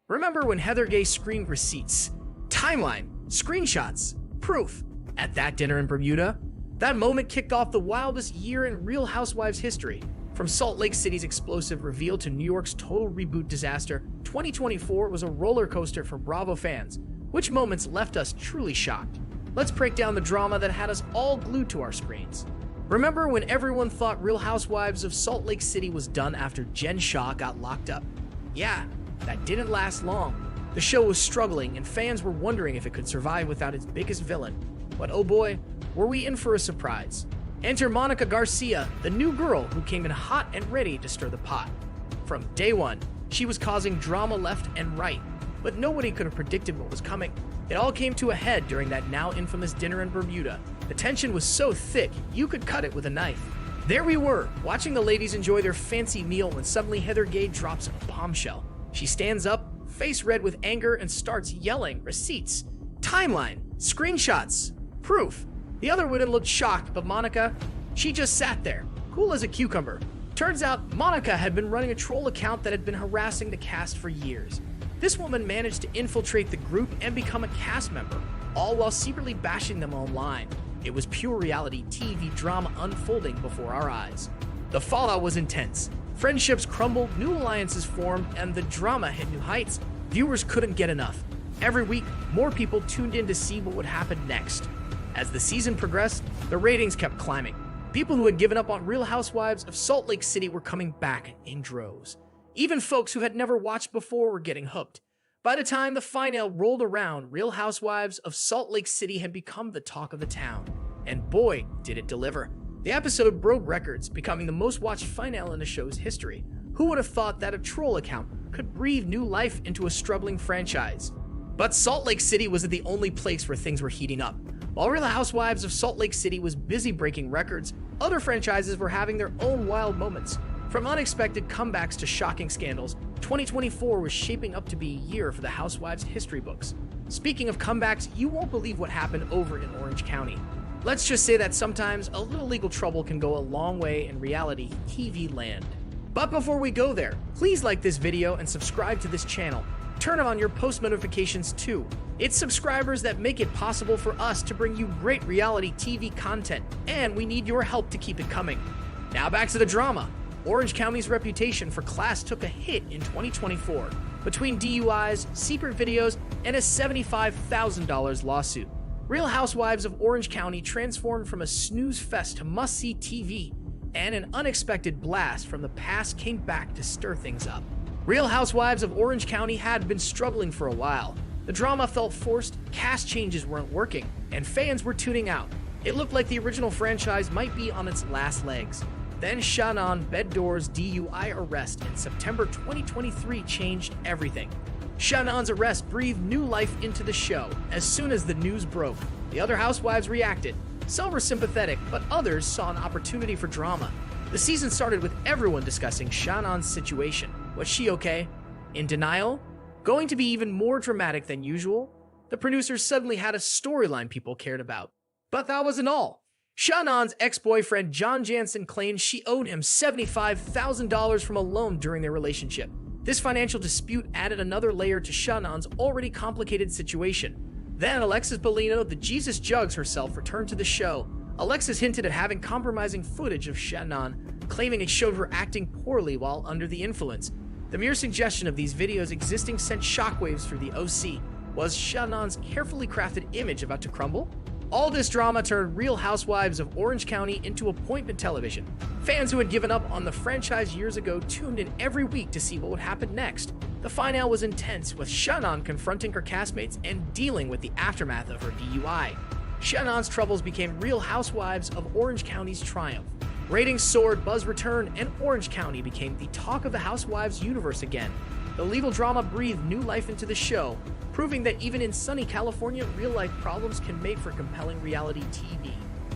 Remember when Heather Gay screamed receipts, timeline, screenshots, proof at that dinner in Bermuda? That moment kicked off the wildest year in Real Housewives history. From Salt Lake City's explosive reveal to New York's total reboot disaster, 2024 was a roller coaster for Bravo fans. Which moments left us truly shocked? Let's break down the drama that had us all glued to our screens. Remember when everyone thought Real Housewives of Salt Lake City was done after Jen Shah got locked up? Yeah, that didn't last long. The show was struggling and fans were wondering if it could survive without its biggest villain. But oh boy, were we in for a surprise. Enter Monica Garcia, the new girl who came in hot and ready to stir the pot. From day one, she was causing drama left and right, but nobody could have predicted what was coming. It all came to a head during that now infamous dinner in Bermuda. The tension was so thick, you could cut it with a knife. There we were, watching the ladies enjoy their fancy meal when suddenly Heather Gay drops a bombshell. She stands up, face red with anger, and starts yelling receipts, timeline, screenshots, proof. The other women looked shocked, but Monica, she just sat there, cool as a cucumber. Turns out Monica had been running a troll account that had been harassing the cast for years. This woman managed to infiltrate the group and become a cast member, all while secretly bashing them online. It was pure reality TV drama unfolding before our eyes. The fallout was intense. Friendships crumbled, new alliances formed, and the drama hit new heights. Viewers couldn't get enough. Every week, more people tuned in to see what would happen next. As the season progressed, the ratings kept climbing. People who had given up on Real Housewives of Salt Lake City were coming back in droves. Even folks who had never watched before were getting hooked. By the time the finale rolled around, Real Housewives of Salt Lake City had become the talk of the town. And boy, did it deliver. The episode broke records, becoming the most watched finale in the show's history. Who would have thought that a troll account could breathe new life into a struggling franchise? But Salt Lake City wasn't the only place where things were heating up. While Real Housewives of Salt Lake City was busy breaking records, other franchises were having their own wild moments. From unexpected comebacks to shocking scandals, 2024 was shaping up to be a year for the Housewives history books. Speaking of comebacks, you won't believe what happened over in Orange County. Let's just say that sometimes a little legal trouble can go a long way in reality TV land. But before we go there, please like this video and subscribe to this channel. Turn on your post notifications too. It's subscribers that make it possible for us to bring you great reality TV content, and we need your help to keep it coming. Now back to the drama. Orange County's reputation for class took a hit in 2024 between DUIs, secret videos, and a $75,000 lawsuit. Real Housewives of Orange County transformed from a snooze fest to must-see TV, and an unexpected blast from the past came back to stir things up. Real Housewives of Orange County had been struggling for a while. The drama felt forced, cast changes weren't working, and fans were tuning out. It looked like the original franchise might be on its last legs. Then Shannon Beddor's DUI arrest in September 2023 changed everything. Shannon's arrest breathed new life into the show. As soon as the news broke, the other housewives reacted. Some were sympathetic, but others saw an opportunity for drama. The season started with everyone discussing Shannon's situation. Was she okay? In denial? Going to be even more dramatic than usual? The producers suddenly had a storyline people cared about. But that wasn't all. Shannon's ex-boyfriend John Jansen claimed she owed him $75,000 from a loan during their relationship. This financial dispute added another layer to Shannon's already complicated situation. Then Alexis Bellino, the Jesus Jugs herself, returned to the show. Alexis hinted at having compromising footage of Shannon, claiming it showed her acting poorly while under the influence. The mere suggestion of these videos existing sent shockwaves through the OC. Was Shannon's carefully crafted image about to crumble? All this drama turned Real Housewives of Orange County into appointment television. Fans who had given up on the franchise years ago tuned in every week to see what would happen next. The finale was intense, with Shannon confronting her castmates and dealing with the aftermath of her DUI. Shannon's troubles became Real Housewives of Orange County's triumph. Ratings soared, buzz returned, and Orange County became the talk of the Housewives universe again. The legal drama breathed new life into the show, proving that even in sunny California, real-life problems can make for compelling reality TV.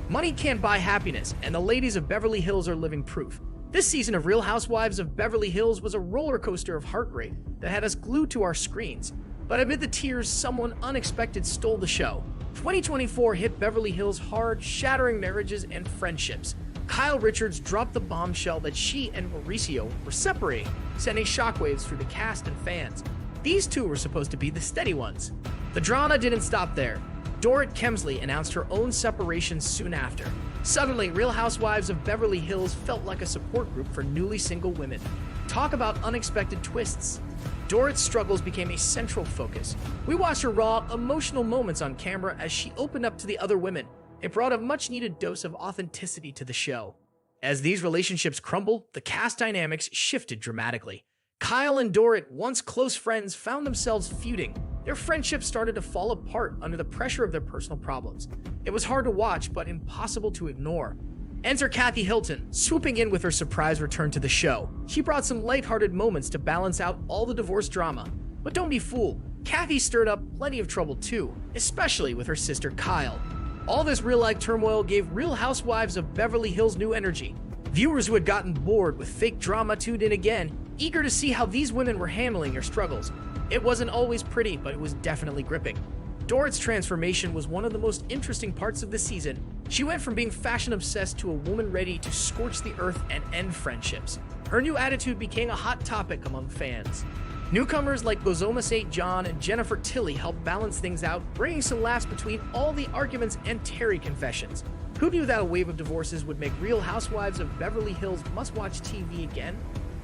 Money can't buy happiness, and the ladies of Beverly Hills are living proof. This season of Real Housewives of Beverly Hills was a roller coaster of heartbreak that had us glued to our screens. But amid the tears, someone unexpected stole the show. 2024 hit Beverly Hills hard, shattering marriages and friendships. Kyle Richards dropped the bombshell that she and Mauricio were separating, sending shockwaves through the cast and fans. These two were supposed to be the steady ones. The drama didn't stop there. Dorrit Kemsley announced her own separation soon after. Suddenly, Real Housewives of Beverly Hills felt like a support group for newly single women. Talk about unexpected twists. Dorrit's struggles became a central focus. We watched her raw, emotional moments on camera as she opened up to the other women. It brought a much-needed dose of authenticity to the show. As these relationships crumbled, the cast dynamics shifted dramatically. Kyle and Dorrit, once close friends, found themselves feuding. Their friendship started to fall apart under the pressure of their personal problems. It was hard to watch, but impossible to ignore. Enter Kathy Hilton, swooping in with her surprise return to the show. She brought some lighthearted moments to balance out all the divorce drama. But don't be fooled, Kathy stirred up plenty of trouble too, especially with her sister Kyle. All this real-life turmoil gave Real Housewives of Beverly Hills new energy. Viewers who had gotten bored with fake drama tuned in again, eager to see how these women were handling their struggles. It wasn't always pretty, but it was definitely gripping. Dorrit's transformation was one of the most interesting parts of the season. She went from being fashion-obsessed to a woman ready to scorch the earth and end friendships. Her new attitude became a hot topic among fans. Newcomers like Bozoma St. John and Jennifer Tilly helped balance things out, bringing some laughs between all the arguments and Terry confessions. Who knew that a wave of divorces would make Real Housewives of Beverly Hills must-watch TV again?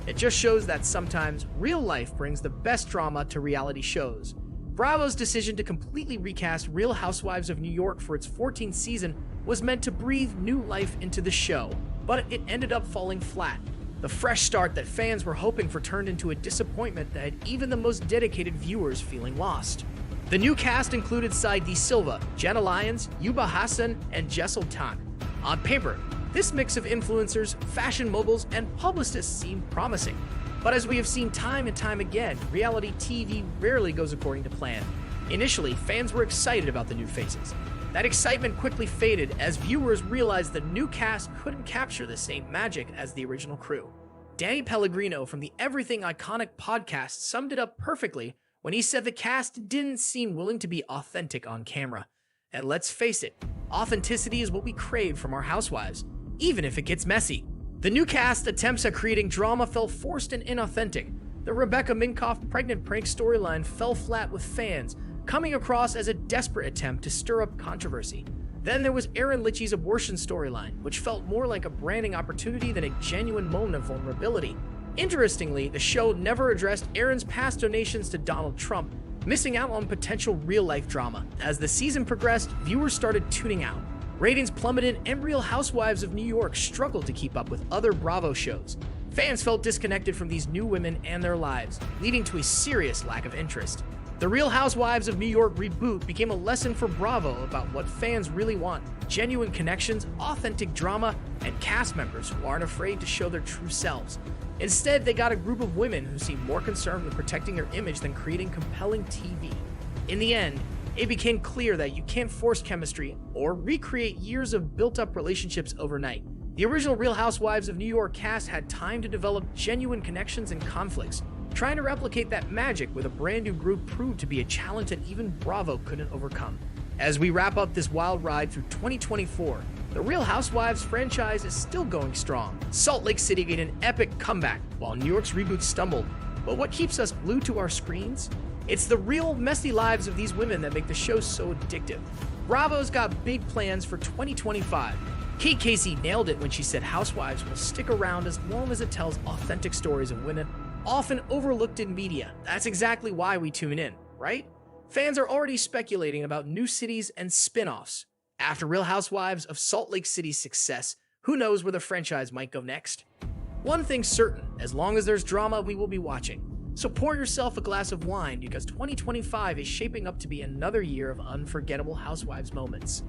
It just shows that sometimes real life brings the best drama to reality shows. Bravo's decision to completely recast Real Housewives of New York for its 14th season was meant to breathe new life into the show, but it ended up falling flat. The fresh start that fans were hoping for turned into a disappointment that had even the most dedicated viewers feeling lost. The new cast included Saidi Silva, Jenna Lyons, Yuba Hassan, and Jessel Tan. On paper, this mix of influencers, fashion moguls, and publicists seemed promising. But as we have seen time and time again, reality TV rarely goes according to plan. Initially, fans were excited about the new faces. That excitement quickly faded as viewers realized the new cast couldn't capture the same magic as the original crew. Danny Pellegrino from the Everything Iconic podcast summed it up perfectly when he said the cast didn't seem willing to be authentic on camera. And let's face it, authenticity is what we crave from our housewives, even if it gets messy. The new cast attempts at creating drama felt forced and inauthentic. The Rebecca Minkoff pregnant prank storyline fell flat with fans, coming across as a desperate attempt to stir up controversy. Then there was Aaron Litchie's abortion storyline, which felt more like a branding opportunity than a genuine moment of vulnerability. Interestingly, the show never addressed Aaron's past donations to Donald Trump, missing out on potential real-life drama. As the season progressed, viewers started tuning out. Ratings plummeted, and Real Housewives of New York struggled to keep up with other Bravo shows. Fans felt disconnected from these new women and their lives, leading to a serious lack of interest. The Real Housewives of New York reboot became a lesson for Bravo about what fans really want: genuine connections, authentic drama, and cast members who aren't afraid to show their true selves. Instead, they got a group of women who seem more concerned with protecting their image than creating compelling TV. In the end, it became clear that you can't force chemistry or recreate years of built-up relationships overnight. The original Real Housewives of New York cast had time to develop genuine connections and conflicts. Trying to replicate that magic with a brand new group proved to be a challenge that even Bravo couldn't overcome. As we wrap up this wild ride through 2024, the Real Housewives franchise is still going strong. Salt Lake City made an epic comeback, while New York's reboot stumbled. But what keeps us glued to our screens? It's the real, messy lives of these women that make the show so addictive. Bravo's got big plans for 2025. Kate Casey nailed it when she said Housewives will stick around as long as it tells authentic stories of women often overlooked in media. That's exactly why we tune in, right? Fans are already speculating about new cities and spin-offs. After Real Housewives of Salt Lake City's success, who knows where the franchise might go next? One thing's certain, as long as there's drama, we will be watching. So pour yourself a glass of wine because 2025 is shaping up to be another year of unforgettable Housewives moments.